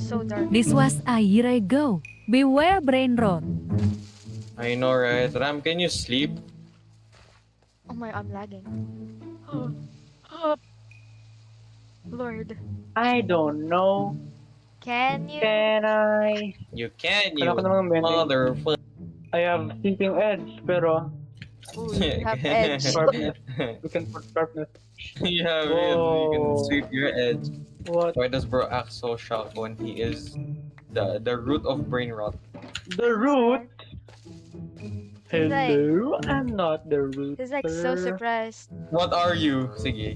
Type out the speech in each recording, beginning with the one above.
so dark. This was a year ago. Beware brain rot. I know, right? Ram, can you sleep? Oh my, I'm lagging. Oh, Lord. I don't know. Can you? Can I? You can, you Kailangan ko namang bending. motherfucker. I have sleeping edge, pero Ooh, you have edge. sharpness. We can put sharpness. You have it. You can Whoa. sweep your edge. What? Why does bro act so shocked when he is the root of brain rot? The root? He's like- Hello? I'm not the root. He's like so sir. surprised. What are you? Sige.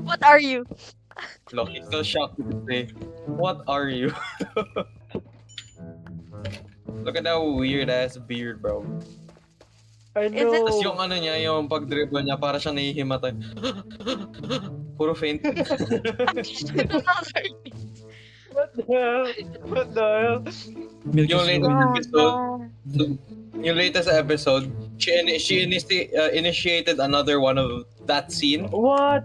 What are you? Look, he's so shocked to say, what are you? Look at that weird ass beard, bro. I Is it- know. Tapos yung ano niya, yung pag-dribble niya, para siyang nahihimatay. Puro faint. What the hell? What the hell? Yung latest episode, yung latest episode, she initiated another one of that scene. What?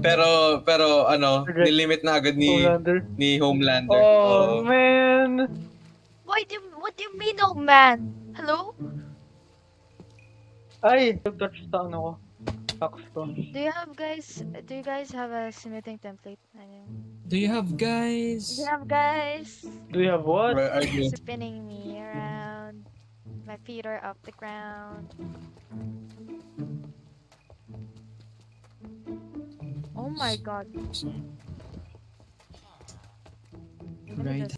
Pero ano, Okay. nilimit na agad ni Homelander. Oh, Oo. man. What do you mean, oh man? Hello? Ay, touch sa ano ko. Saxton. Do you guys have a submitting template? I mean, Do you have guys? do you have guys? Do you have what? Where are you? Spinning me around. My feet are off the ground. Oh my god. What is Right. this?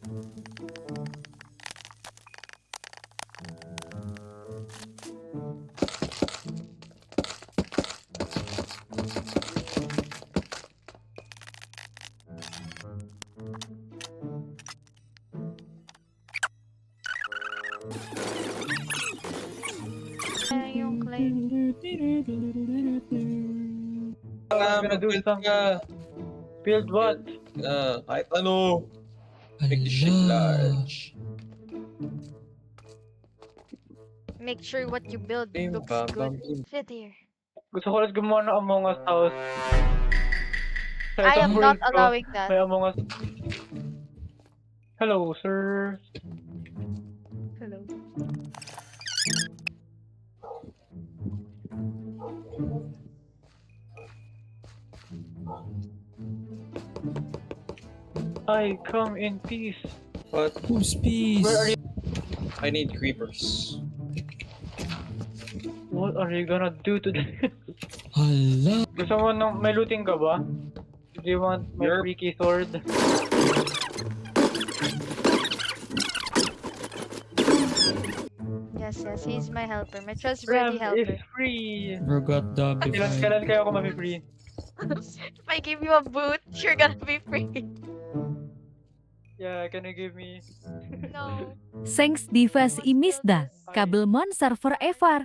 Yung clay. I'm gonna do Mag-build something. ka. Build what? Kahit ano. Make the shit large. Make sure what you build Bim, looks bam, bam, good. bim. Sit here. Gusto ko ulit gumawa ng Among Us house. Sa I itong am not world ko, allowing May that. Among Us. Hello, sir. Hello. I come in peace. What? Who's peace? Where are you? I need creepers. What are you gonna do today? Hala. Gusto mo nung may looting ka ba? Do you want my Yerp. freaky sword? Yes, he's my helper. My trustworthy Ram is helper. free. Bro got Kailan, W5. kailan kaya ako mapi-free? If I give you a boot, you're gonna be free. Yeah, can you give me? No. Thanks Divas Imisda. Kabelmon server forever.